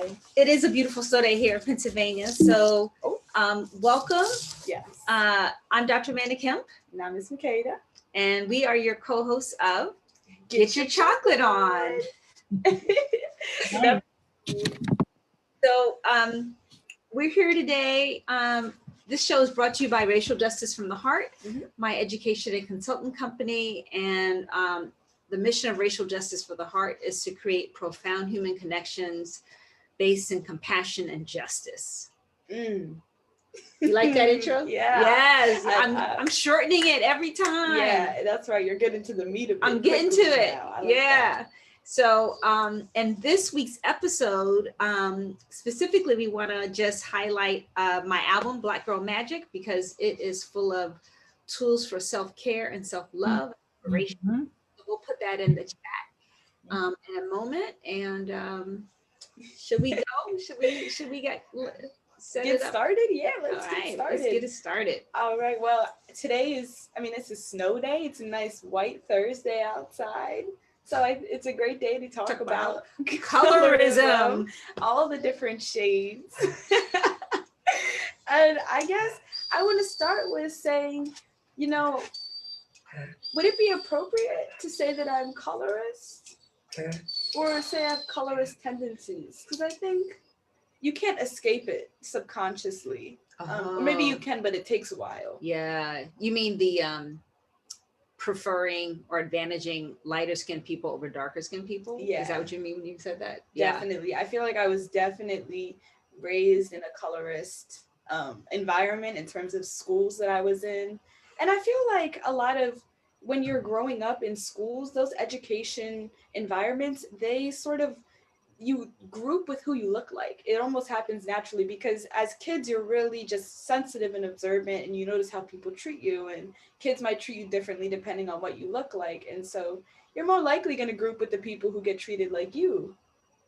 day. It is a beautiful snow day here in Pennsylvania. So welcome. Yes. I'm Dr. Amanda Kemp. And I'm Miss Makeda. And we are your co-hosts of Get Your Chocolate On. So we're here today. This show is brought to you by Racial Justice from the Heart, my education and consultant company. And the mission of Racial Justice for the Heart is to create profound human connections based in compassion and justice. You like that intro? Yeah. Yes. I'm shortening it every time. Yeah, that's right. You're getting to the meat of it. I'm getting to it. Like that. So, and this week's episode, specifically, we want to just highlight my album, Black Girl Magic, because it is full of tools for self-care and self-love. So we'll put that in the chat in a moment. And should we go? Should we get started? Yeah, let's get started. Let's get it started. All right. Well, today is, it's a snow day. It's a nice white Thursday outside. So it's a great day to talk about colorism, all the different shades. And I guess I want to start with saying, would it be appropriate to say that I'm colorist? Or say I have colorist tendencies? Because I think you can't escape it subconsciously. Or maybe you can, but it takes a while. Yeah. You mean the preferring or advantaging lighter skinned people over darker skinned people? Yeah. Is that what you mean when you said that? Definitely. Yeah. I feel like I was definitely raised in a colorist environment in terms of schools that I was in. And I feel like a lot of when you're growing up in schools, those education environments, they sort of, you group with who you look like. It almost happens naturally because as kids, you're really just sensitive and observant and you notice how people treat you, and kids might treat you differently depending on what you look like. And so you're more likely going to group with the people who get treated like you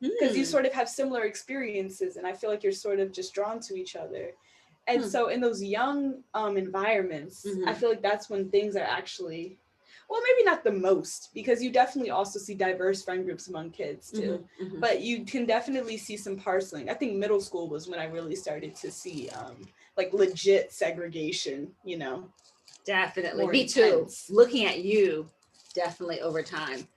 because you sort of have similar experiences. And I feel like you're sort of just drawn to each other. And so in those young environments, I feel like that's when things are actually, well, maybe not the most, because you definitely also see diverse friend groups among kids too, but you can definitely see some parceling. I think middle school was when I really started to see like legit segregation, Definitely. Me too. Looking at you, definitely over time.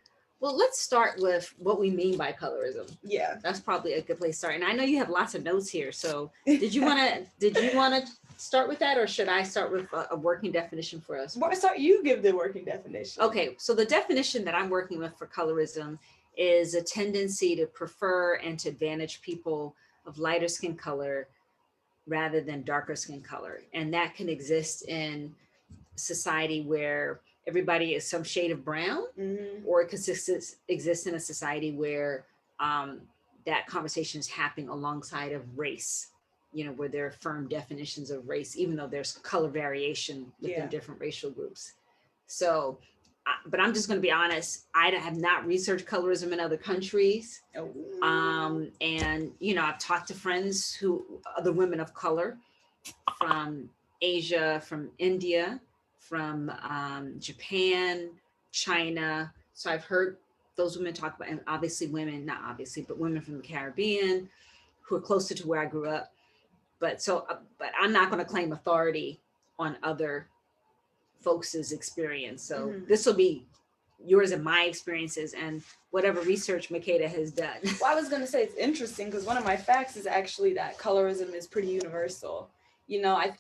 Well, let's start with what we mean by colorism. Yeah. That's probably a good place to start. And I know you have lots of notes here. So did you want to start with that, or should I start with a working definition for us? Well, you give the working definition. Okay. So the definition that I'm working with for colorism is a tendency to prefer and to advantage people of lighter skin color rather than darker skin color. And that can exist in society where everybody is some shade of brown, or it could exist in a society where that conversation is happening alongside of race, where there are firm definitions of race, even though there's color variation within different racial groups. So, but I'm just going to be honest, I have not researched colorism in other countries. And, I've talked to friends other women of color from Asia, from India, from Japan, China. So I've heard those women talk about, and obviously women, not obviously, but women from the Caribbean who are closer to where I grew up. But I'm not going to claim authority on other folks' experience. So this will be yours and my experiences and whatever research Makeda has done. Well, I was going to say it's interesting because one of my facts is actually that colorism is pretty universal.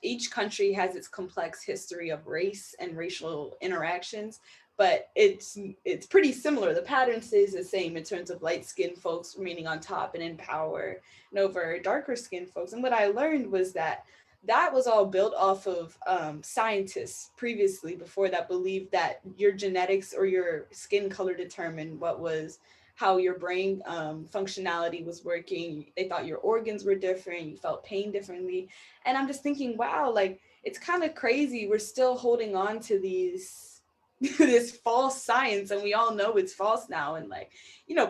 Each country has its complex history of race and racial interactions, but it's pretty similar. The pattern stays the same in terms of light-skinned folks remaining on top and in power and over darker-skinned folks. And what I learned was that was all built off of scientists previously, before that, believed that your genetics or your skin color determined how your brain functionality was working. They thought your organs were different, you felt pain differently. And I'm just thinking, wow, like, it's kind of crazy. We're still holding on to this false science, and we all know it's false now. And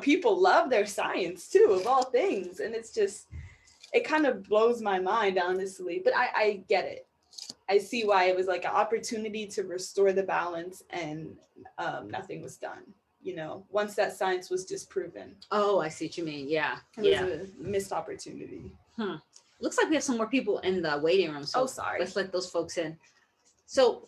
people love their science too, of all things. And it kind of blows my mind, honestly, but I get it. I see why it was like an opportunity to restore the balance, and nothing was done. once that science was disproven. Oh, I see what you mean. Yeah. It was a missed opportunity. Looks like we have some more people in the waiting room. So sorry. Let's let those folks in. So,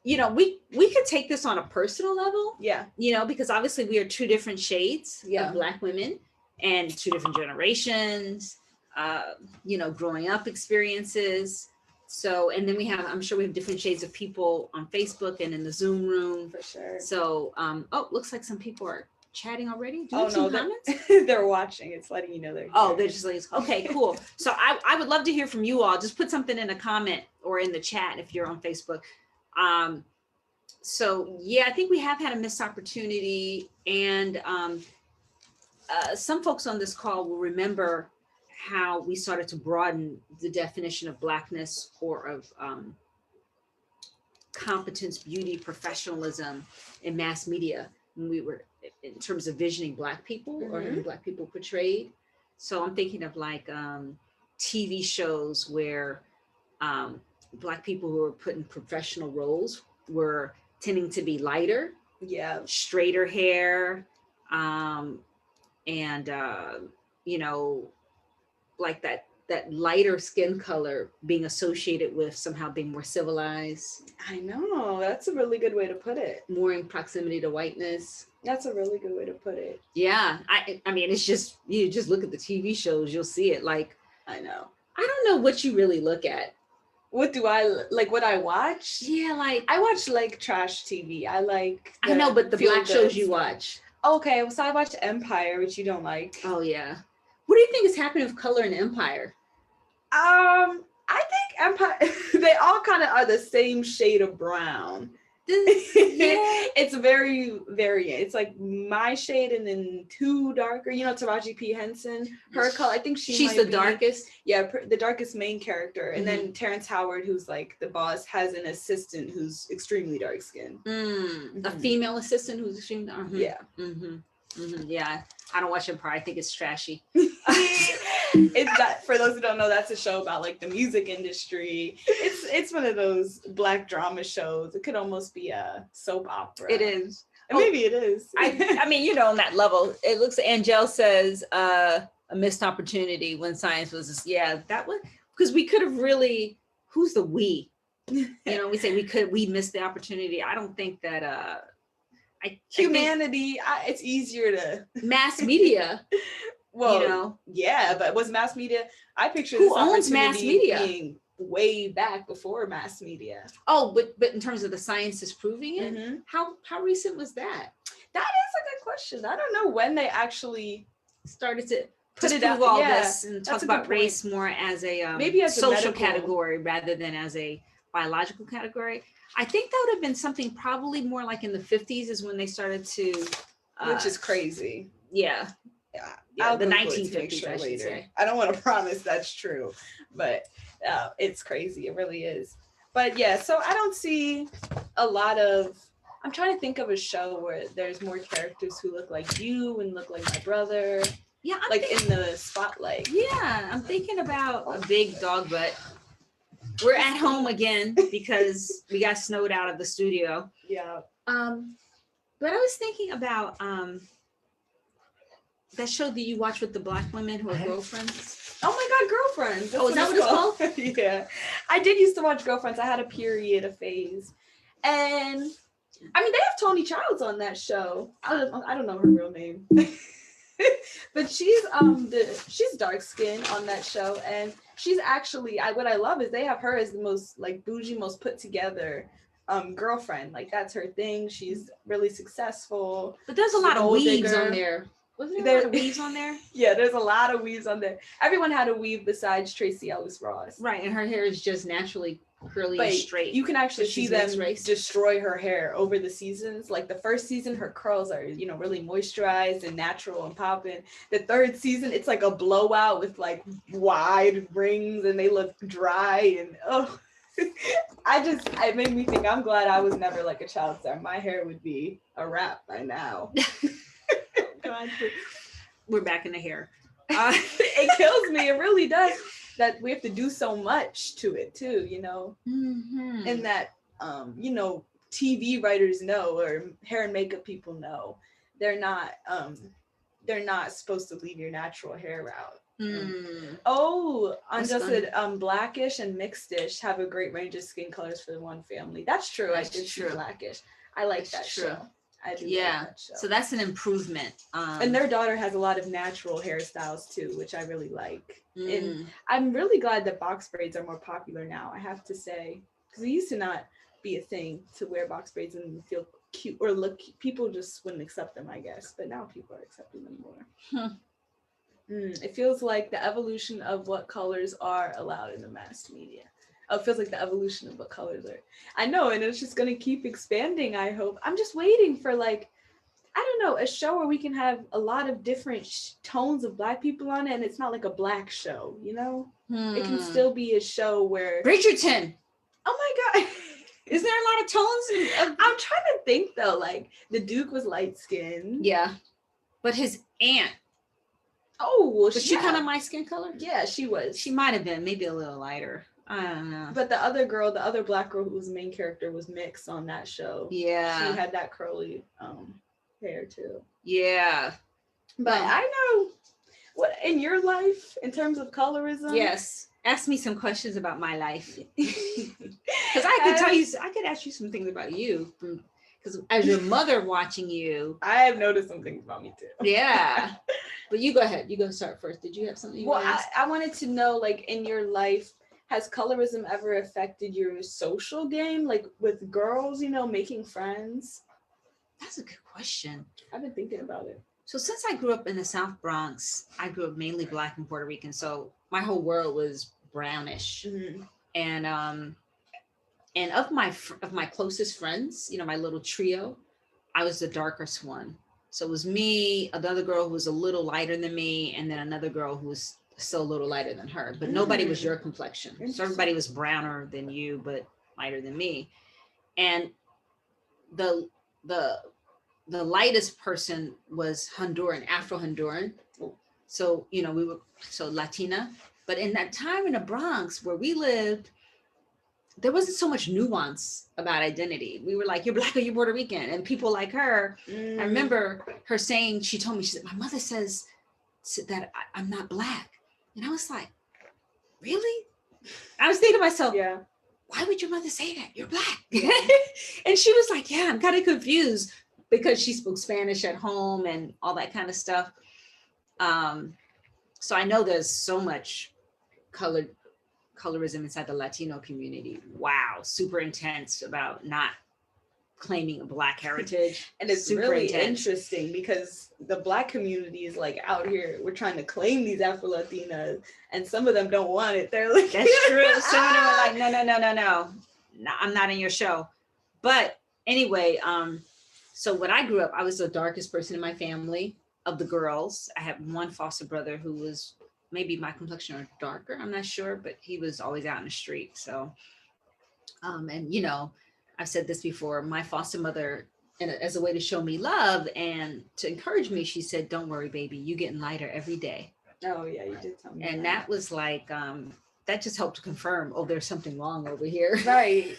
we could take this on a personal level. Yeah. Because obviously we are two different shades of Black women and two different generations, growing up experiences. So, and then I'm sure we have different shades of people on Facebook and in the Zoom room. For sure. So, looks like some people are chatting already. Do you have some comments? They're watching. It's letting you know they're here. Oh, they're just like, okay, cool. So I would love to hear from you all. Just put something in a comment or in the chat if you're on Facebook. So yeah, I think we have had a missed opportunity, and some folks on this call will remember how we started to broaden the definition of Blackness or of competence, beauty, professionalism in mass media when we were in terms of visioning Black people or having Black people portrayed. So I'm thinking of like TV shows where Black people who were put in professional roles were tending to be lighter, straighter hair, and like that lighter skin color being associated with somehow being more civilized. I know, that's a really good way to put it. More in proximity to whiteness. That's a really good way to put it. Yeah, I mean, it's just, you just look at the TV shows, you'll see it. Like, I know. I don't know what you really look at. What do I like? What I watch? Yeah, like I watch like trash TV. I know, but the Black shows you watch. Okay, so I watch Empire, which you don't like. Oh yeah. What do you think is happening with color in Empire? I think Empire. They all kind of are the same shade of brown. It's very variant. It's like my shade and then two darker. Taraji P. Henson, her color. I think she's the darkest. Yeah, the darkest main character. And then Terrence Howard, who's like the boss, has an assistant who's extremely dark skinned. A female assistant who's extremely dark. Yeah. Yeah, I don't watch Empire. I think it's trashy. It's that, for those who don't know, that's a show about like the music industry. It's one of those Black drama shows. It could almost be a soap opera. It is. And maybe it is. I mean, on that level, it looks. Angel says a missed opportunity when science was. Yeah, that was because we could have really. Who's the we? We say we missed the opportunity. I don't think that. Humanity. It's easier to mass media. Well, yeah, but was mass media? I picture who this owns mass media being way back before mass media. Oh, but in terms of the science is proving it, how recent was that? That is a good question. I don't know when they actually started to put it out all this and talk about race more as a maybe as social category rather than as a biological category. I think that would have been something probably more like in the 50s is when they started to, which is crazy. Yeah. Yeah, the 1950s, I should say. I don't want to promise that's true, but it's crazy. It really is. But yeah, so I don't see a lot of. I'm trying to think of a show where there's more characters who look like you and look like my brother. Yeah, in the spotlight. Yeah, I'm thinking about a big dog butt. We're at home again because we got snowed out of the studio. Yeah. But I was thinking about that show that you watch with the Black women who are girlfriends. Oh my God, Girlfriends. That's is that what it's called? Yeah. I did used to watch Girlfriends. I had a period, a phase. And I mean, they have Tony Childs on that show. I don't know her real name. But she's dark skinned on that show. And she's actually, what I love is they have her as the most like bougie, most put together girlfriend. Like that's her thing. She's really successful. But there's a lot of weaves on there. Wasn't there a lot of weaves on there? Yeah, there's a lot of weaves on there. Everyone had a weave besides Tracee Ellis Ross. Right, and her hair is just naturally curly and straight. You can actually see them destroy her hair over the seasons. Like the first season, her curls are, really moisturized and natural and popping. The third season, it's like a blowout with like wide rings and they look dry and it made me think, I'm glad I was never like a child star. My hair would be a wrap by now. God. We're back in the hair. It kills me. It really does. That we have to do so much to it too, and that TV writers know, or hair and makeup people know they're not supposed to leave your natural hair out. Mm. Oh, That's Unjusted, Blackish and Mixedish have a great range of skin colors for the one family. That's true. That's I did see true. Blackish. I like that True. show. I do Yeah. like that show. So that's an improvement. And their daughter has a lot of natural hairstyles too, which I really like. Mm. And I'm really glad that box braids are more popular now, I have to say. Because it used to not be a thing to wear box braids and feel cute or look, people just wouldn't accept them, I guess. But now people are accepting them more. It feels like the evolution of what colors are allowed in the mass media. Oh, it feels like the evolution of what colors are. I know, and it's just going to keep expanding, I hope. I'm just waiting for, like, I don't know, a show where we can have a lot of different tones of Black people on it, and it's not like a Black show, you know? It can still be a show where... Bridgerton! Oh my God! Is there a lot of tones? I'm trying to think, though. Like, the Duke was light-skinned. Yeah. But his aunt... Oh, well, was she kind of my skin color? Yeah, she was. She might have been, maybe a little lighter. I don't know. But the other girl, the other Black girl who was the main character, was mixed on that show. Yeah. She had that curly hair too. Yeah. But I know what in your life, in terms of colorism. Yes. Ask me some questions about my life. Because I could tell you, I could ask you some things about you. Because as your mother watching you. I have noticed some things about me too. Yeah. But you go ahead. You go start first. Did you have something you want to ask? I wanted to know, like, in your life, has colorism ever affected your social game? Like with girls, you know, making friends? That's a good question. I've been thinking about it. So since I grew up in the South Bronx, I grew up mainly Black and Puerto Rican. So my whole world was brownish. Mm-hmm. And of my closest friends, you know, my little trio, I was the darkest one. So it was me, another girl who was a little lighter than me, and then another girl who was still a little lighter than her. But nobody was your complexion. So everybody was browner than you, but lighter than me. And the lightest person was Honduran, Afro-Honduran. So, you know, we were so Latina. But in that time in the Bronx where we lived, there wasn't so much nuance about identity. We were like, you're Black or you're Puerto Rican. And people like her, I remember her saying, she told me, she said, my mother says that I'm not Black. And I was like, really? I was thinking to myself, yeah, why would your mother say that? You're Black. And she was like, yeah, I'm kind of confused because she spoke Spanish at home and all that kind of stuff. So I know there's so much colorism inside the Latino community. Wow, super intense about not claiming a Black heritage. And it's super really intense. interesting because the Black community is like out here, we're trying to claim these Afro-Latinas, and some of them don't want it. They're like, that's true. Some of them are like, no, I'm not in your show. But anyway, so when I grew up, I was the darkest person in my family of the girls. I had one foster brother who was maybe my complexion or darker, I'm not sure, but he was always out in the street. So, and you know, I've said this before, my foster mother, and as a way to show me love and to encourage me, she said, don't worry, baby, you getting lighter every day. Oh yeah, you did tell me. And that was like, that just helped confirm, oh, there's something wrong over here. Right.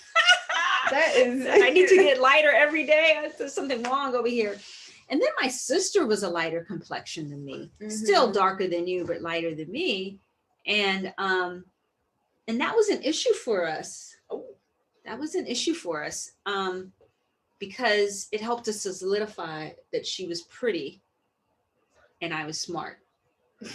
That is, I need to get lighter every day. There's something wrong over here. And then my sister was a lighter complexion than me, still darker than you, but lighter than me. And that was an issue for us. Oh. That was an issue for us because it helped us to solidify that she was pretty and I was smart.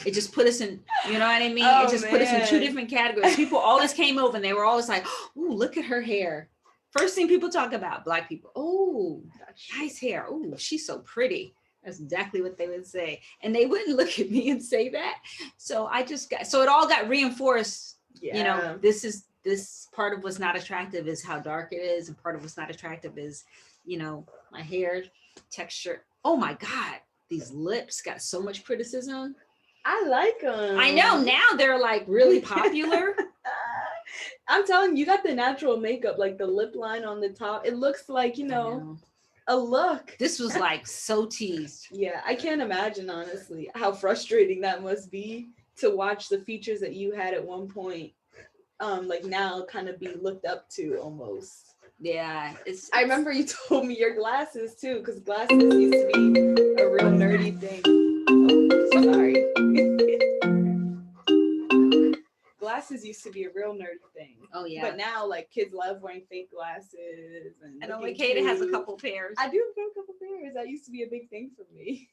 It just put us in, you know what I mean? Oh, it just put us in two man. different categories. People always came over and they were always like, oh, look at her hair. First thing people talk about, Black people, oh, nice hair. Oh, she's so pretty. That's exactly what they would say. And they wouldn't look at me and say that. So so it all got reinforced. Yeah. You know, this part of what's not attractive is how dark it is. And part of what's not attractive is, you know, my hair texture. Oh my God, these lips got so much criticism. I like them. I know, now they're like really popular. I'm telling you, you got the natural makeup, like the lip line on the top. It looks like, you know, a look. This was like so teased. Yeah, I can't imagine, honestly, how frustrating that must be to watch the features that you had at one point, like now kind of be looked up to almost. Yeah, I remember you told me your glasses too, because glasses used to be a real nerdy thing. Oh, sorry. Glasses used to be a real nerdy thing. Oh yeah. But now, like, kids love wearing fake glasses and looking Makeda has a cute. couple pairs. I do have a couple pairs. That used to be a big thing for me.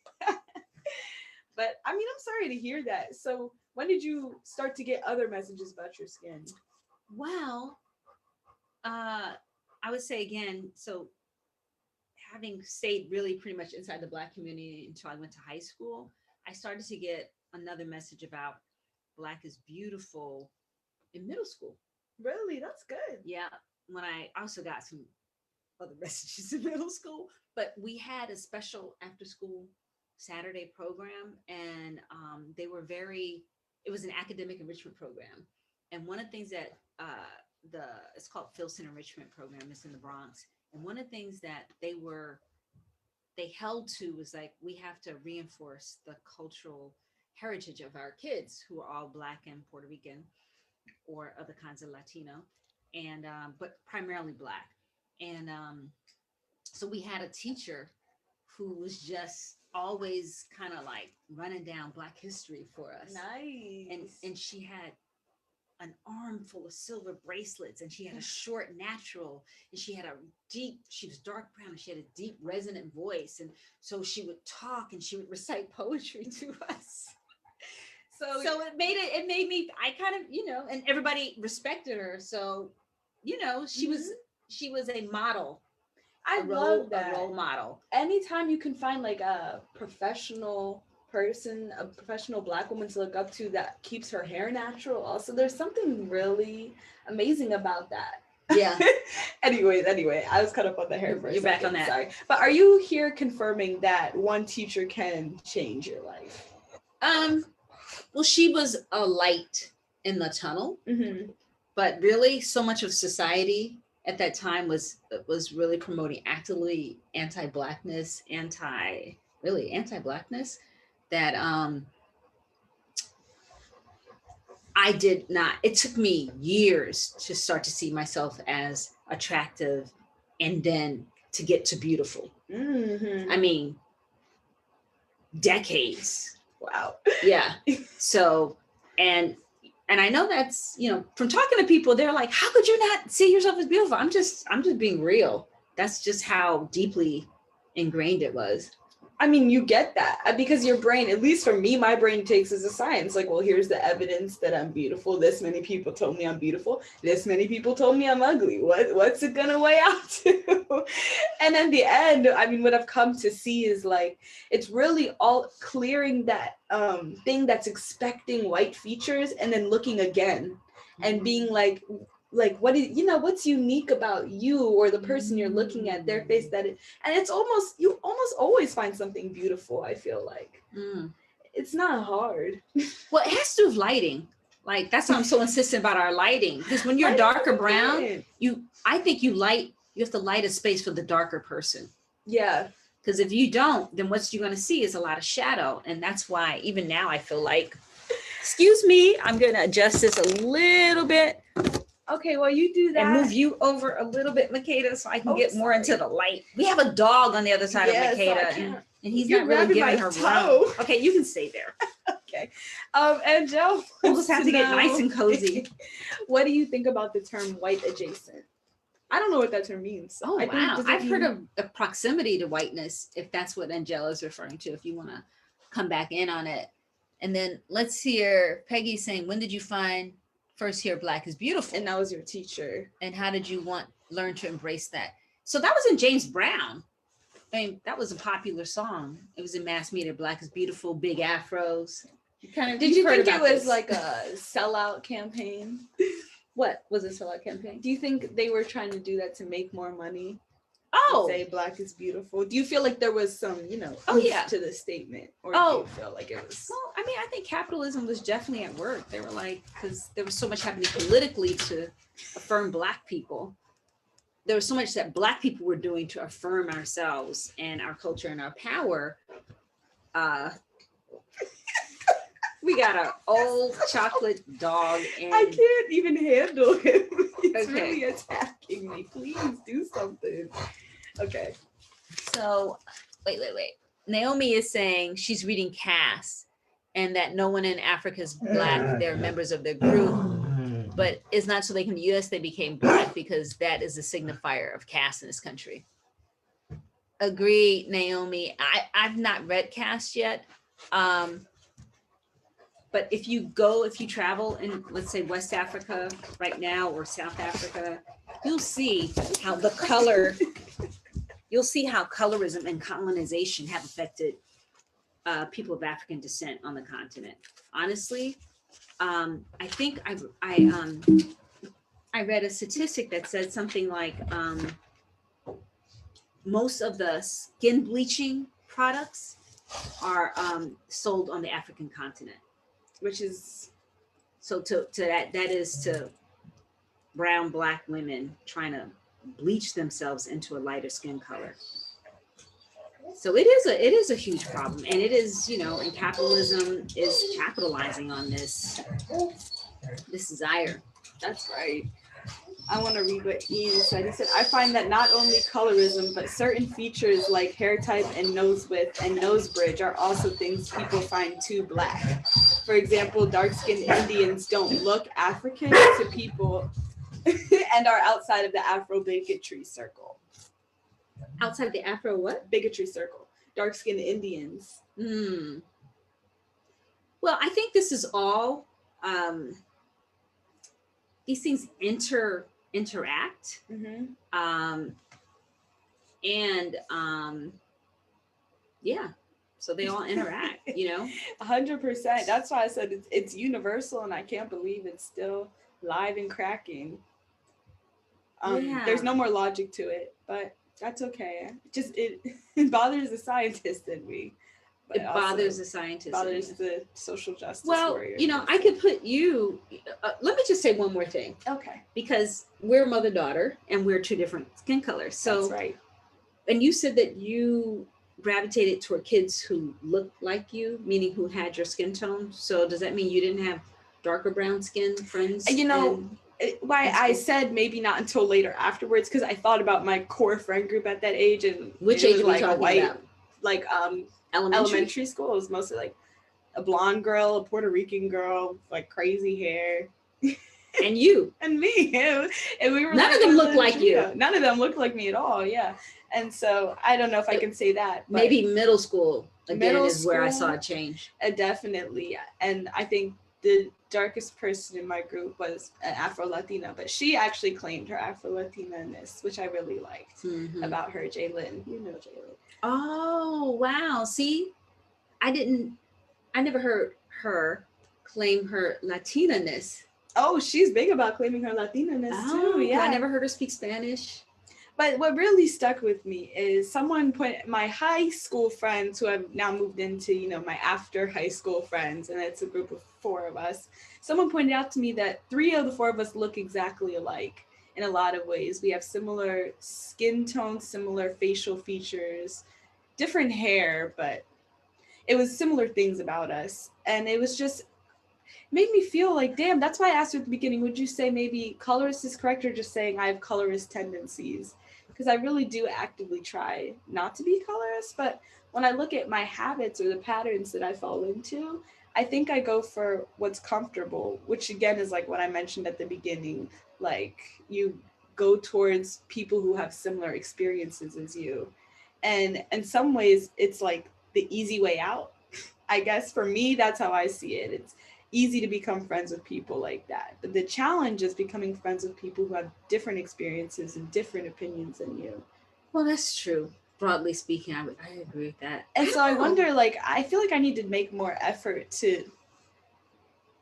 But I mean, I'm sorry to hear that. So when did you start to get other messages about your skin? Well, I would say again, so having stayed really pretty much inside the Black community until I went to high school, I started to get another message about Black is beautiful in middle school. Really? That's good. Yeah. When I also got some other messages in middle school, but we had a special after school Saturday program, and it was an academic enrichment program. And one of the things that it's called Filson Enrichment Program, it's in the Bronx. And one of the things that they held to was like, we have to reinforce the cultural heritage of our kids who are all Black and Puerto Rican or other kinds of Latino, and but primarily Black. And so we had a teacher who was just always kind of like running down Black history for us. Nice. And she had an armful of silver bracelets, and she had a short natural, and she was dark brown, and she had a deep resonant voice. And so she would talk and she would recite poetry to us. So it made me, I kind of, and everybody respected her. So, she was a model. I love that. A role model. Anytime you can find like a professional person, a professional Black woman to look up to that keeps her hair natural, also, there's something really amazing about that. Yeah. Anyway, I was caught up on the hair for a second. You're back on that. Sorry. But are you here confirming that one teacher can change your life? Well, she was a light in the tunnel, but really so much of society at that time was really promoting actively anti-Blackness, anti-Blackness, that I did not, it took me years to start to see myself as attractive and then to get to beautiful. I mean, decades. Wow. Yeah. So, and I know that's, from talking to people, they're like, how could you not see yourself as beautiful? I'm just being real. That's just how deeply ingrained it was. I mean, you get that because your brain, at least for me, my brain takes as a science. Like, well, here's the evidence that I'm beautiful. This many people told me I'm beautiful. This many people told me I'm ugly. What's it gonna weigh out to? And in the end, I mean, what I've come to see is like, it's really all clearing that thing that's expecting white features and then looking again and being like what is, what's unique about you or the person you're looking at, their face, and it's you almost always find something beautiful. I feel like it's not hard. Well, it has to do with lighting. Like, that's why I'm so insistent about our lighting, because when you're darker brown, I think you have to light a space for the darker person. Yeah. Because if you don't, then what you're going to see is a lot of shadow. And that's why even now I feel like, excuse me, I'm going to adjust this a little bit. Okay, well, you do that. And move you over a little bit, Makeda, so I can get more into the light. We have a dog on the other side of Makeda, and he's not really giving her room. Okay, you can stay there. Okay. And Joe, we'll just have to get nice and cozy. What do you think about the term white adjacent? I don't know what that term means. Oh, wow. I've heard of a proximity to whiteness, if that's what Angela is referring to, if you want to come back in on it. And then let's hear Peggy saying, when did you first hear Black is beautiful? And that was your teacher. And how did you learn to embrace that? So that was in James Brown. I mean, that was a popular song. It was in mass media. Black is beautiful, big afros. Did you think it was like a sellout campaign? What was a sellout campaign? Do you think they were trying to do that to make more money? Oh, say Black is beautiful. Do you feel like there was some, to the statement, or do you feel like it was? Well, I mean, I think capitalism was definitely at work. They were like, because there was so much happening politically to affirm Black people. There was so much that Black people were doing to affirm ourselves and our culture and our power. We got an old chocolate dog, and I can't even handle him. It's Okay. really attacking me. Please do something. Okay. so wait. Naomi is saying she's reading Caste, and that no one in Africa is black. They're members of their group, but it's not so they come to the US, they became black because that is a signifier of caste in this country. Agree, Naomi. I've not read Caste yet. But if you travel in, let's say, West Africa right now or South Africa, you'll see how colorism and colonization have affected people of African descent on the continent. Honestly, I think I read a statistic that said something like most of the skin bleaching products are sold on the African continent. Which is So that is to brown black women trying to bleach themselves into a lighter skin color. So it is a huge problem, and it is, and capitalism is capitalizing on this desire. that's right. I want to read what Ian said. He said, I find that not only colorism, but certain features like hair type and nose width and nose bridge are also things people find too black. For example, dark-skinned Indians don't look African to people and are outside of the Afro bigotry circle. Outside of the Afro what? Bigotry circle. Dark-skinned Indians. Well, I think this is all, these things interact. Yeah, so they all interact, 100%. That's why I said it's universal, and I can't believe it's still live and cracking. There's no more logic to it, but that's okay. It bothers the scientist in me. It bothers the scientist. Bothers the social justice warrior. Well, I could put you. Let me just say one more thing. Okay. Because we're mother-daughter, and we're two different skin colors. So that's right. And you said that you gravitated toward kids who looked like you, meaning who had your skin tone. So does that mean you didn't have darker brown skin friends? Why I said maybe not until later afterwards, because I thought about my core friend group at that age, and which age were you talking about? Like elementary school. It was mostly like a blonde girl, a Puerto Rican girl, like crazy hair. And you. And me. And we were None of them looked like you. None of them looked like me at all, yeah. And so I don't know if I can say that. But maybe middle school again is where I saw a change. Definitely. And I think the darkest person in my group was an Afro-Latina, but she actually claimed her Afro-Latina-ness, which I really liked about her, Jaylyn. You know Jaylyn. Oh, wow. See, I never heard her claim her Latina-ness. Oh, she's big about claiming her Latina-ness too. Yeah. I never heard her speak Spanish. But what really stuck with me is my high school friends who have now moved into, my after high school friends, and it's a group of 4 of us. Someone pointed out to me that 3 of the 4 of us look exactly alike in a lot of ways. We have similar skin tones, similar facial features, different hair, but it was similar things about us. And it was just made me feel like, damn, that's why I asked you at the beginning, would you say maybe colorist is correct, or just saying I have colorist tendencies? Because I really do actively try not to be colorist, but when I look at my habits or the patterns that I fall into, I think I go for what's comfortable, which again is like what I mentioned at the beginning, like you go towards people who have similar experiences as you. And in some ways, it's like the easy way out. I guess for me, that's how I see it. It's easy to become friends with people like that. But the challenge is becoming friends with people who have different experiences and different opinions than you. Well, that's true. Broadly speaking, I agree with that. And so I wonder, I feel like I need to make more effort to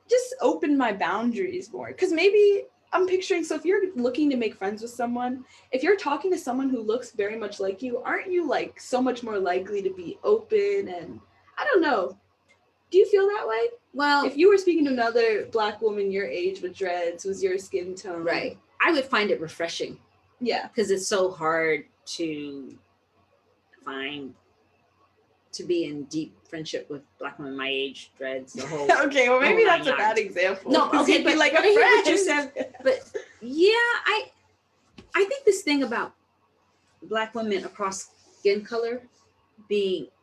just open my boundaries more. Because maybe I'm picturing, so if you're looking to make friends with someone, if you're talking to someone who looks very much like you, aren't you so much more likely to be open? And I don't know. Do you feel that way? Well, if you were speaking to another Black woman your age with dreads, was your skin tone, right, I would find it refreshing. Yeah, because it's so hard to to be in deep friendship with Black women my age, dreads, the whole. Okay, well maybe whole that's a nine bad yards. example. No, 'Cause okay, he'd be but, like but a I hear what you friend. said. But yeah, I think this thing about Black women across skin color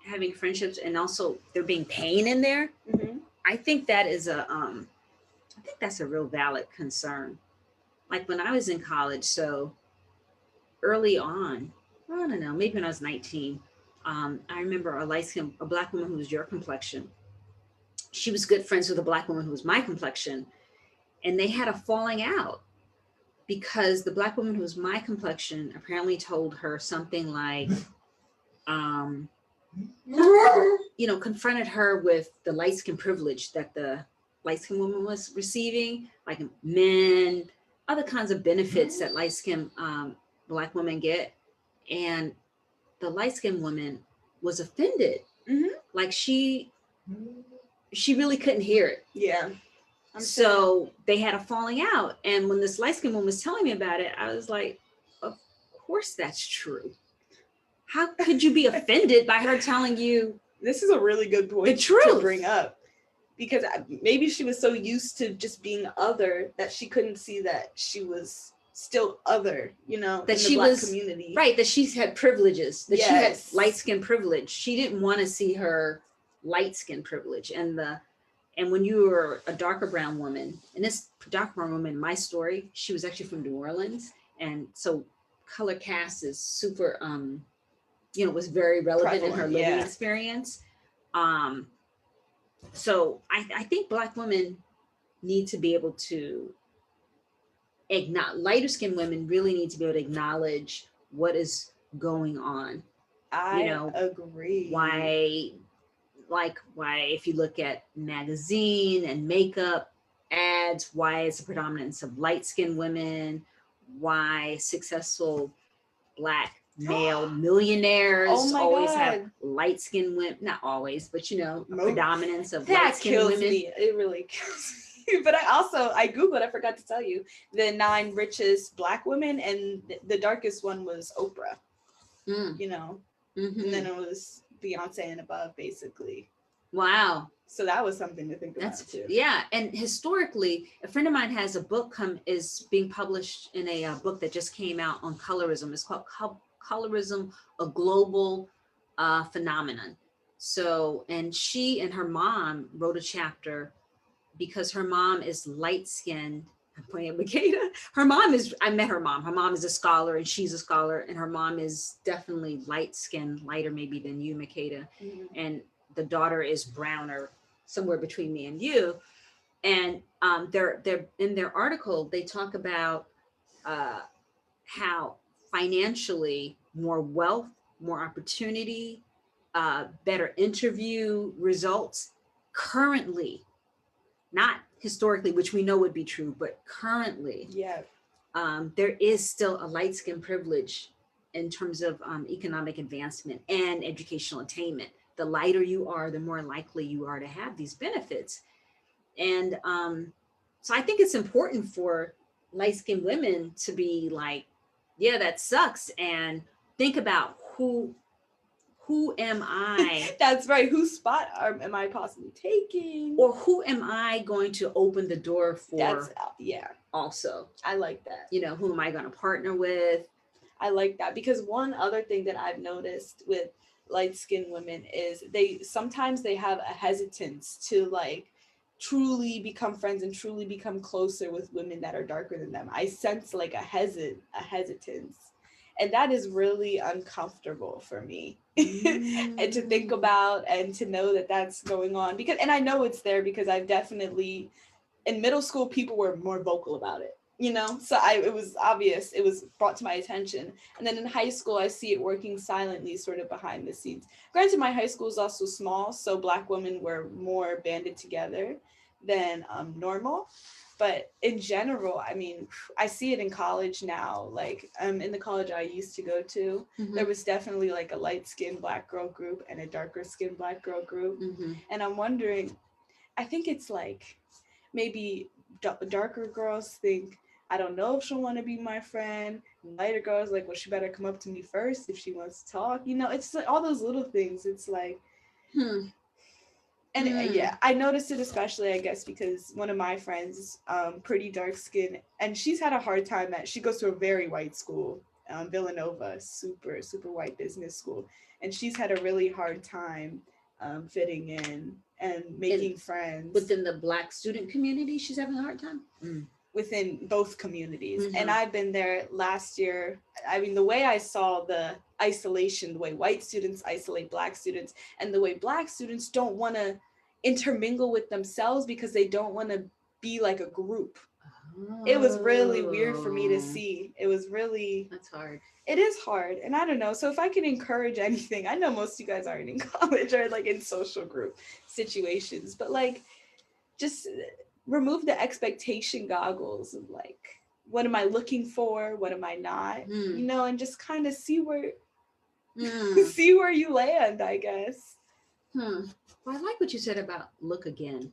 having friendships, and also there being pain in there. Mhm. I think that is I think that's a real valid concern. Like when I was in college, so early on, I don't know, maybe when I was 19, I remember a Black woman who was your complexion. She was good friends with a Black woman who was my complexion, and they had a falling out because the Black woman who was my complexion apparently told her something like, um, confronted her with the light skin privilege that the light skin woman was receiving, like men, other kinds of benefits that light skin Black women get. And the light skinned woman was offended. Mhm. Like she really couldn't hear it. Yeah. So they had a falling out. And when this light skinned woman was telling me about it, I was like, of course that's true. How could you be offended by her telling you? This is a really good point to bring up, because maybe she was so used to just being other that she couldn't see that she was still other, that in the Black community. Right, that she had privileges, that yes. she had light skin privilege. She didn't want to see her light skin privilege. And when you were a darker brown woman, and this darker brown woman in my story, she was actually from New Orleans. And so color cast is super was very relevant in her living experience. So I think Black women need to be able to lighter skinned women really need to be able to acknowledge what is going on. I agree. Why if you look at magazine and makeup ads, why is the predominance of light skinned women, why successful Black male millionaires always have light skinned women, not always, but predominance of light skinned women. Me. It really kills me. But I Googled, I forgot to tell you, the 9 richest Black women, and the darkest one was Oprah. And then it was Beyonce and above, basically. Wow. So that was something to think about too. Yeah, and historically, a friend of mine has a book is being published in a book that just came out on colorism. It's called Colorism, a Global Phenomenon. So, and she and her mom wrote a chapter because her mom is light-skinned. I'm pointing at Makeda. I met her mom. Her mom is a scholar and she's a scholar, and her mom is definitely light-skinned, lighter maybe than you, Makeda. Mm-hmm. And the daughter is browner, somewhere between me and you. And they're in their article, they talk about how financially more wealth, more opportunity, better interview results currently, not historically, which we know would be true, but currently, there is still a light skin privilege in terms of economic advancement and educational attainment. The lighter you are, the more likely you are to have these benefits. And so I think it's important for light skinned women to be like, yeah, that sucks. And think about who am I? That's right. Whose spot am I possibly taking? Or who am I going to open the door for? Also. I like that. Who am I going to partner with? I like that, because one other thing that I've noticed with light-skinned women is they sometimes have a hesitance to like truly become friends and truly become closer with women that are darker than them. I sense like a hesitance. And that is really uncomfortable for me and to think about and to know that that's going on, and I know it's there because I've definitely, in middle school, people were more vocal about it, so it was obvious, it was brought to my attention. And then in high school, I see it working silently, sort of behind the scenes. Granted, my high school is also small, so Black women were more banded together than normal. But in general, I mean, I see it in college now. Like in the college I used to go to, there was definitely like a light-skinned Black girl group and a darker-skinned Black girl group. And I'm wondering, I think it's like maybe darker girls think, I don't know if she'll want to be my friend. Lighter girls like, well, she better come up to me first if she wants to talk. It's like all those little things. It's like, Hmm. And yeah, I noticed it especially, I guess, because one of my friends is pretty dark skinned, and she's had a hard time she goes to a very white school, Villanova, super, super white business school. And she's had a really hard time fitting in and making friends. Within the Black student community, she's having a hard time? Within both communities. And I've been there last year. I mean, the way I saw the isolation, the way white students isolate Black students, and the way Black students don't want to intermingle with themselves because they don't want to be like a group. It was really weird for me to see. It was really... That's hard. It is hard. And I don't know. So if I can encourage anything, I know most of you guys aren't in college or like in social group situations, but like just remove the expectation goggles of like, what am I looking for? What am I not? You know, and just kind of see where see where you land, I guess. Well, I like what you said about look again.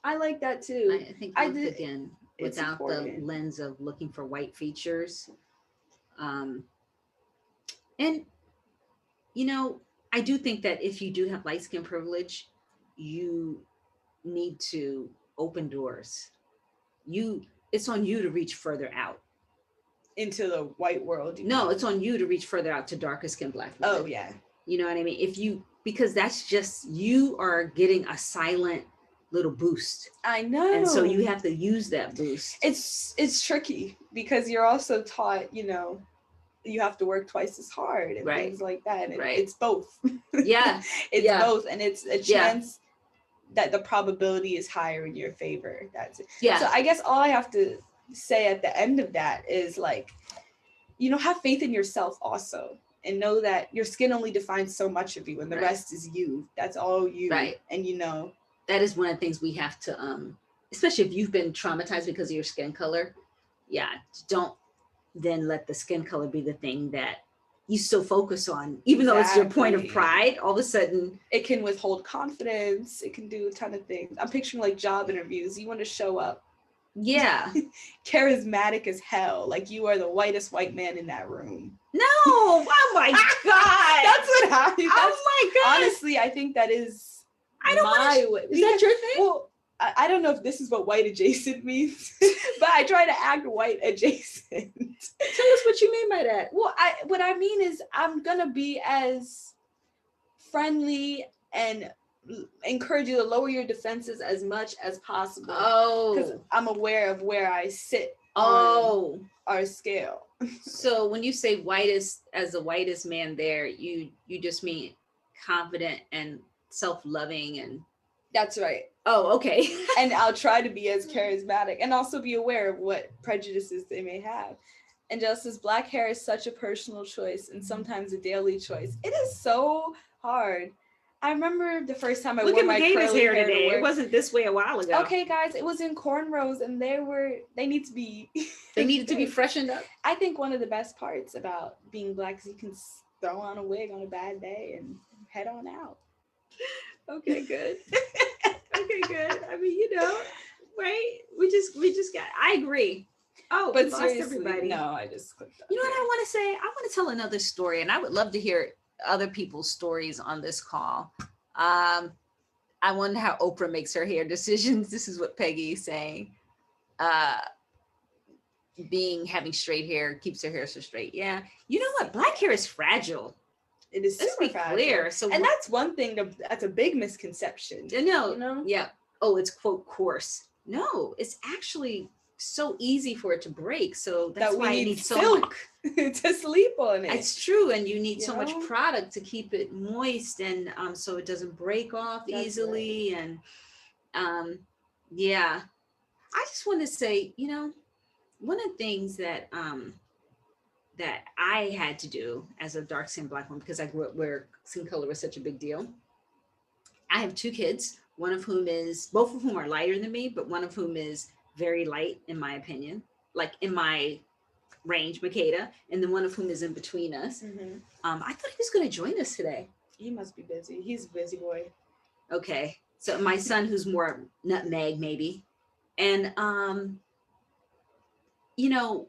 I like that too. I think look again without the lens of looking for white features. And you know, I do think that if you do have light skin privilege, you need to open doors. It's on you to reach further out into the white world. No, it's on you to reach further out to darker skinned Black women. Oh yeah. You know what I mean? Because that's just, you are getting a silent little boost. I know. And so you have to use that boost. It's tricky because you're also taught, you know, you have to work twice as hard and things like that. And it's both. Yeah. It's both. And it's a chance that the probability is higher in your favor. That's it. Yeah. So I guess all I have to say at the end of that is like, you know, have faith in yourself also, and know that your skin only defines so much of you and the rest is you. That's all you. Right. And you know, that is one of the things we have to, especially if you've been traumatized because of your skin color. Yeah. Don't then let the skin color be the thing that you still focus on, even though it's your point of pride. All of a sudden it can withhold confidence. It can do a ton of things. I'm picturing like job interviews. You want to show up charismatic as hell, like you are the whitest white man in that room. No. Oh my god. That's what happens. Oh my god. Honestly, I think that is I don't want to, is that your thing? Well, I don't know if this is what white adjacent means, but I try to act white adjacent. Tell us what you mean by that. Well, what I mean is I'm gonna be as friendly and encourage you to lower your defenses as much as possible. Oh, because I'm aware of where I sit on our scale. So when you say whitest, as the whitest man there, you just mean confident and self-loving and... That's right. Oh, okay. And I'll try to be as charismatic and also be aware of what prejudices they may have. And just as Black hair is such a personal choice and sometimes a daily choice, it is so hard. I remember the first time I wore my curly hair today. It wasn't this way a while ago. Okay, guys, it was in cornrows, and they need to be... They needed to be freshened up. I think one of the best parts about being Black is you can throw on a wig on a bad day and head on out. Okay, good. Okay, good. I mean, you know, right? We just got... I agree. Oh, but seriously, everybody. No, I just clicked that. You know what I want to say? I want to tell another story, and I would love to hear other people's stories on this call. I wonder how Oprah makes her hair decisions. This is what Peggy is saying. Having straight hair keeps her hair so straight. Yeah. You know what? Black hair is fragile. It is super fragile. Clear. So, and that's one thing that's a big misconception. No. You know? Yeah. Oh, it's quote coarse. No, it's actually so easy for it to break. So that's why you need silk to sleep on it. It's true. And you need so much product to keep it moist and so it doesn't break off easily. Right. And yeah, I just want to say, you know, one of the things that that I had to do as a dark skinned Black woman, because I grew up where skin color was such a big deal. I have 2 kids, both of whom are lighter than me, but one of whom is very light, in my opinion, like in my range, Makeda, and then one of whom is in between us. Mm-hmm. I thought he was going to join us today. He must be busy. He's a busy boy. Okay. So my son, who's more nutmeg, maybe. And, you know,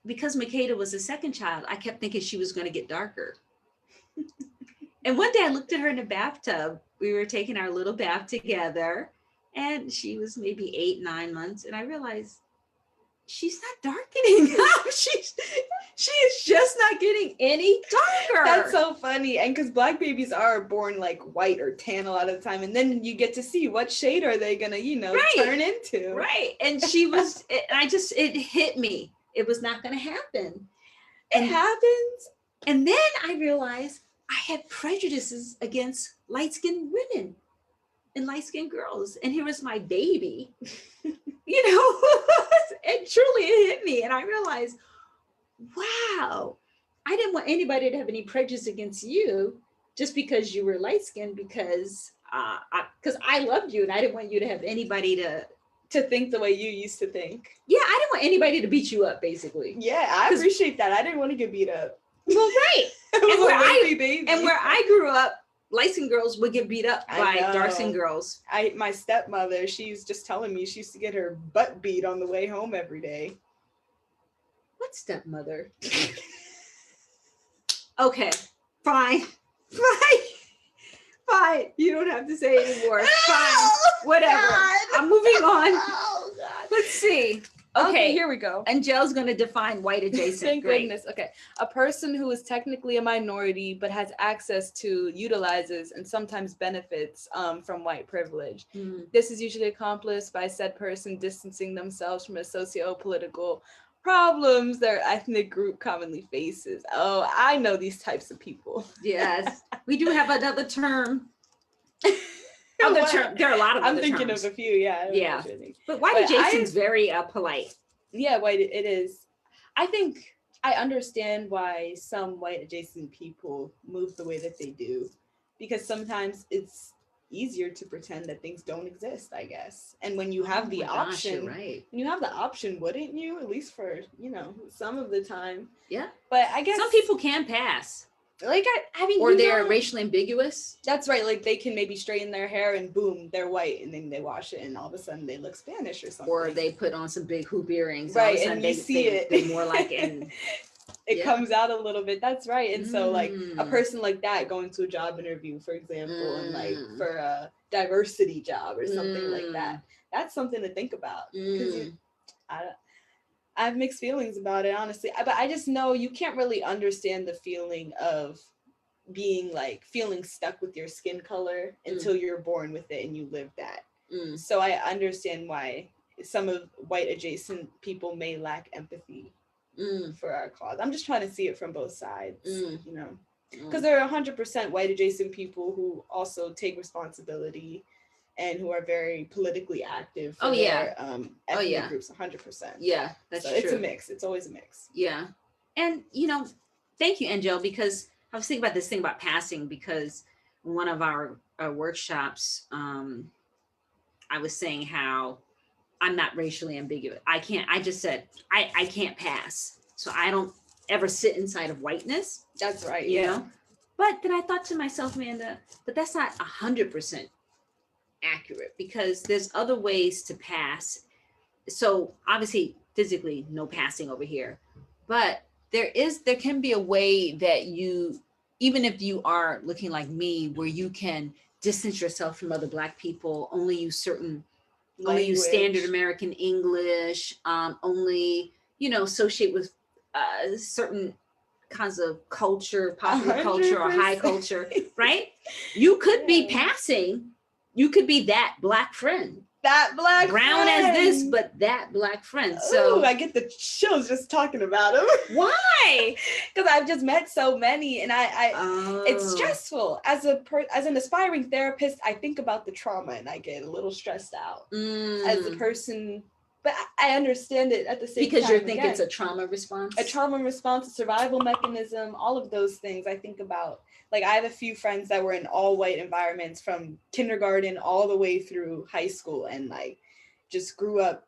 because Makeda was the second child, I kept thinking she was going to get darker. And one day I looked at her in the bathtub. We were taking our little bath together, and she was maybe 8, 9 months. And I realized she's not darkening up. She is just not getting any darker. That's so funny. And because Black babies are born like white or tan a lot of the time, and then you get to see what shade are they gonna, turn into. Right. And she was, it hit me. It was not going to happen. It happens. And then I realized I had prejudices against light-skinned women and light-skinned girls. And here was my baby, and truly it hit me. And I realized, wow, I didn't want anybody to have any prejudice against you just because you were light-skinned, because I loved you and I didn't want you to have anybody to think the way you used to think. Yeah, I didn't want anybody to beat you up, basically. Yeah, I appreciate that. I didn't want to get beat up. Well, right. and where I grew up, light-skinned girls would get beat up by dark-skinned girls. My stepmother, she's just telling me she used to get her butt beat on the way home every day. What stepmother? Okay, fine. Fine. You don't have to say anymore. Fine. Whatever. God. I'm moving on. Oh, God. Let's see. Okay, here we go. And Jelle's going to define white adjacent. Thank goodness. Okay. A person who is technically a minority but has access to, utilizes, and sometimes benefits from white privilege. This is usually accomplished by said person distancing themselves from a socio-political problems their ethnic group commonly faces. Oh, I know these types of people. Yes. We do have another term. There are a lot of I'm other thinking terms. of a few, yeah. Yeah. But white adjacent's very polite. Yeah, white it is. I think I understand why some white adjacent people move the way that they do, because sometimes it's easier to pretend that things don't exist, I guess. And when you have the option, right. When you have the option, wouldn't you? At least for, some of the time. Yeah. But I guess some people can pass. Like I mean, or they're racially ambiguous. That's right. Like they can maybe straighten their hair and boom, they're white, and then they wash it and all of a sudden they look Spanish or something. Or they put on some big hoop earrings. Right, and you see it. They're more like in. It comes out a little bit. That's right. And so like a person like that going to a job interview, for example, and like for a diversity job or something like that, that's something to think about. Because I have mixed feelings about it, honestly. But I just know you can't really understand the feeling of feeling stuck with your skin color until you're born with it and you live that. So I understand why some of white adjacent people may lack empathy for our cause. I'm just trying to see it from both sides, because there are 100% white adjacent people who also take responsibility and who are very politically active for their ethnic groups, 100%. Yeah, that's true. It's a mix. It's always a mix. Yeah. And, thank you, Angel, because I was thinking about this thing about passing, because in one of our workshops, I was saying how I'm not racially ambiguous. I just said, I can't pass. So I don't ever sit inside of whiteness. That's right. You know? But then I thought to myself, Amanda, but that's not 100% accurate, because there's other ways to pass. So obviously physically no passing over here, but there can be a way that you, even if you are looking like me, where you can distance yourself from other Black people, only use standard American English, only, associate with certain kinds of culture, popular 100%. Culture or high culture, right? You could be passing. You could be that Black friend. That Black brown friend. As this, but that Black friend. So ooh, I get the chills just talking about him. Why? Because I've just met so many, and it's stressful. As an aspiring therapist, I think about the trauma, and I get a little stressed out as a person. But I understand it at the same time. Because you think it's a trauma response? A trauma response, a survival mechanism, all of those things I think about. Like I have a few friends that were in all white environments from kindergarten all the way through high school, and like just grew up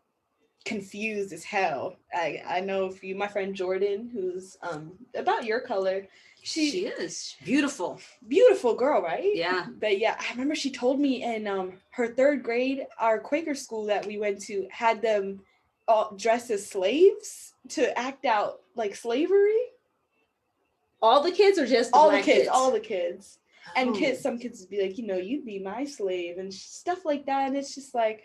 confused as hell. I know a few, my friend Jordan, who's about your color. She is beautiful girl, right? Yeah. But yeah, I remember she told me in her third grade, our Quaker school that we went to had them all dressed as slaves to act out like slavery. All the kids or just all the kids? All the kids. And Oh. some kids would be like, you'd be my slave and stuff like that. And it's just like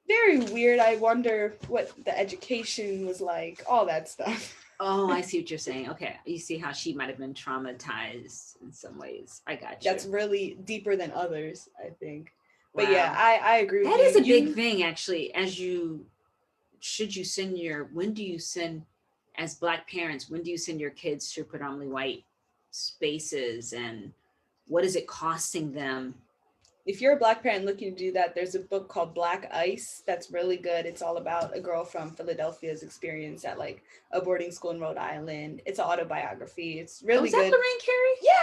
very weird. I wonder what the education was like, all that stuff. Oh, I see what you're saying. Okay. You see how she might have been traumatized in some ways. I got you. That's really deeper than others, I think. Wow. But yeah, I agree with that you. is a big thing, actually. When do you send, as Black parents, when do you send your kids to predominantly white spaces, and what is it costing them? If you're a Black parent looking to do that, there's a book called Black Ice that's really good. It's all about a girl from Philadelphia's experience at like a boarding school in Rhode Island. It's an autobiography. It's really good. Is that Lorraine Carey? Yeah.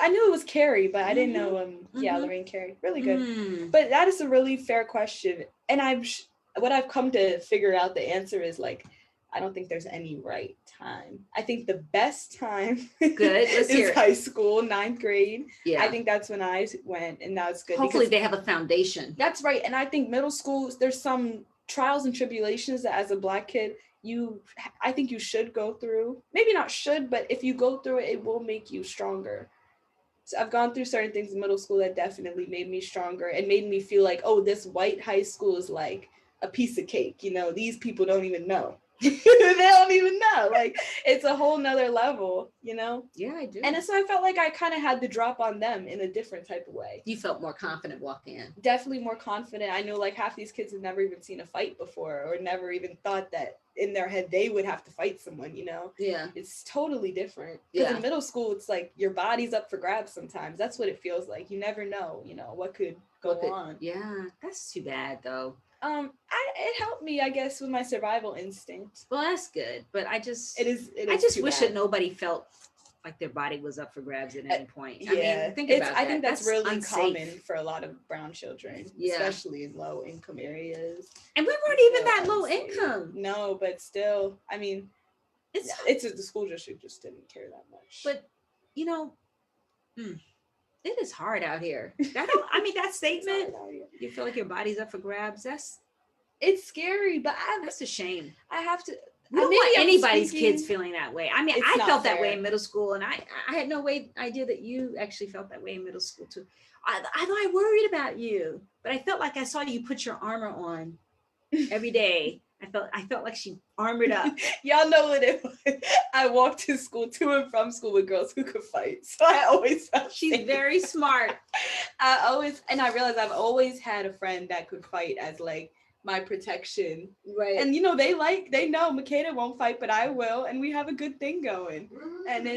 I knew it was Carrie, but I didn't know. Yeah, Lorraine Carey, really good. But that is a really fair question, and what I've come to figure out the answer is like, I don't think there's any right time. I think the best time is high school, 9th grade. Yeah. I think that's when I went, and that's good. Hopefully they have a foundation. That's right. And I think middle school, there's some trials and tribulations that as a Black kid, I think you should go through. Maybe not should, but if you go through it, it will make you stronger. So I've gone through certain things in middle school that definitely made me stronger and made me feel like, oh, this white high school is like a piece of cake. These people don't even know. They don't even know. Like, it's a whole nother level, Yeah, I do. And so I felt like I kind of had the drop on them in a different type of way. You felt more confident walking in. Definitely more confident. I know like half these kids have never even seen a fight before, or never even thought that in their head they would have to fight someone, Yeah. It's totally different. Because in middle school, it's like your body's up for grabs sometimes. That's what it feels like. You never know, what could go on. Yeah, that's too bad though. It helped me, I guess, with my survival instinct. Well, that's good, but I just I just wish that nobody felt like their body was up for grabs at any point. Yeah, I mean, think about that. I think that's really unsafe. Common for a lot of brown children, especially in low income areas. And we weren't even that low income. No, but still, I mean, it's the school district just didn't care that much. But it is hard out here. That statement, you feel like your body's up for grabs, it's scary, but that's a shame. I have to. I don't want anybody's kids feeling that way. I mean, I felt that way in middle school, and I had no idea that you actually felt that way in middle school too. I worried about you, but I felt like I saw you put your armor on every day. I felt like she armored up. Y'all know what it was. I walked to school, to and from school, with girls who could fight. So I always felt she's safe. Very smart. I realized I've always had a friend that could fight as like my protection. Right. And they know Makeda won't fight, but I will, and we have a good thing going. And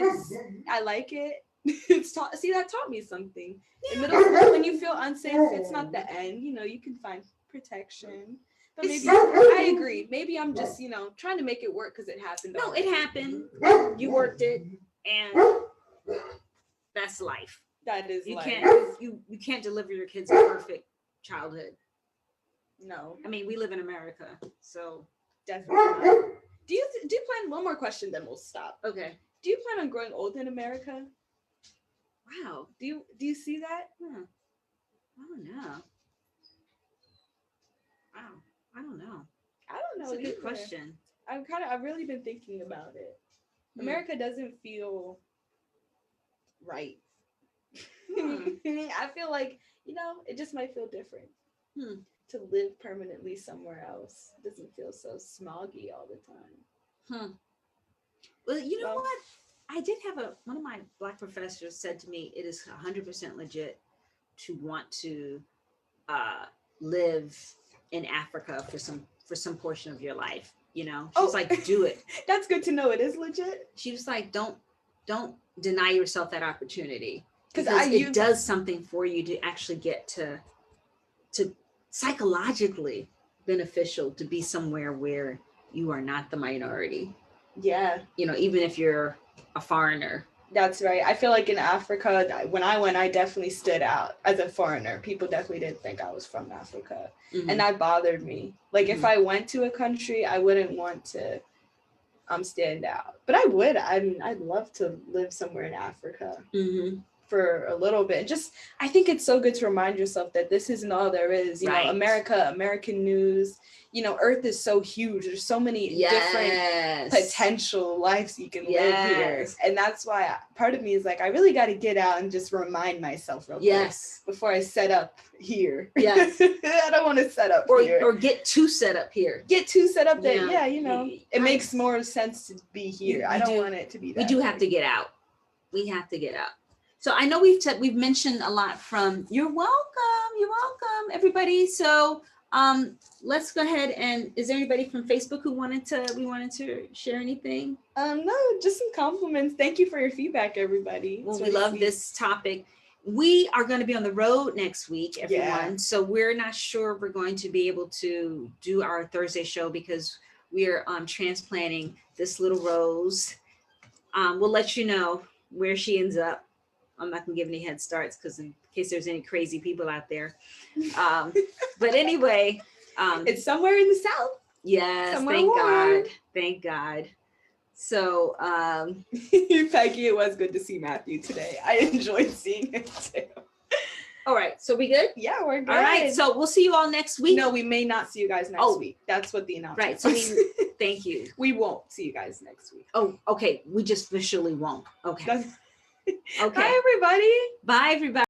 I like it. That taught me something. In middle school, when you feel unsafe, it's not the end. You can find protection. But maybe I agree. Maybe I'm just, trying to make it work because it happened. No, it happened. You worked it, and that's life. That is you life. You can't deliver your kids a perfect childhood. No. I mean, we live in America, so definitely not. Do you plan, one more question, then we'll stop. Okay. Do you plan on growing old in America? Wow. Do you see that? Oh no. Wow. I don't know. That's a good question. I've really been thinking about it. America doesn't feel right. I feel like, it just might feel different. To live permanently somewhere else. It doesn't feel so smoggy all the time. Well, what? I did have one of my Black professors said to me, it is 100% legit to want to live in Africa for some portion of your life. She's like, do it. That's good to know. It is legit. She was like, don't deny yourself that opportunity, because it does something for you to actually get to psychologically beneficial to be somewhere where you are not the minority. Yeah. Even if you're a foreigner. That's right. I feel like in Africa, when I went, I definitely stood out as a foreigner. People definitely didn't think I was from Africa. And that bothered me. Like, if I went to a country, I wouldn't want to stand out. But I would. I'd love to live somewhere in Africa. for a little bit. Just, I think it's so good to remind yourself that this isn't all there is. You know, American news, you know, Earth is so huge. There's so many different potential lives you can live here. And that's why part of me is like, I really got to get out and just remind myself real quick before I set up here. I don't want to set up here. Or get too set up here. Get too set up there. You know, it makes more sense to be here. I don't want it to be that. We do have to get out. We have to get out. So I know we've mentioned a lot from, you're welcome, everybody. So let's go ahead, and is there anybody from Facebook who wanted to share anything? No, just some compliments. Thank you for your feedback, everybody. Well, we love this topic. We are going to be on the road next week, everyone. So we're not sure we're going to be able to do our Thursday show because we're transplanting this little Rose. We'll let you know where she ends up. I'm not gonna give any head starts because in case there's any crazy people out there. But anyway, it's somewhere in the South. Yes, thank God. So Peggy, it was good to see Matthew today. I enjoyed seeing him too. All right, so we good? Yeah, we're good. All right, so we'll see you all next week. No, we may not see you guys next week. That's what the announcement right. So thank you. We won't see you guys next week. Oh, okay. We just officially won't. Okay. Okay. Bye, everybody. Bye, everybody.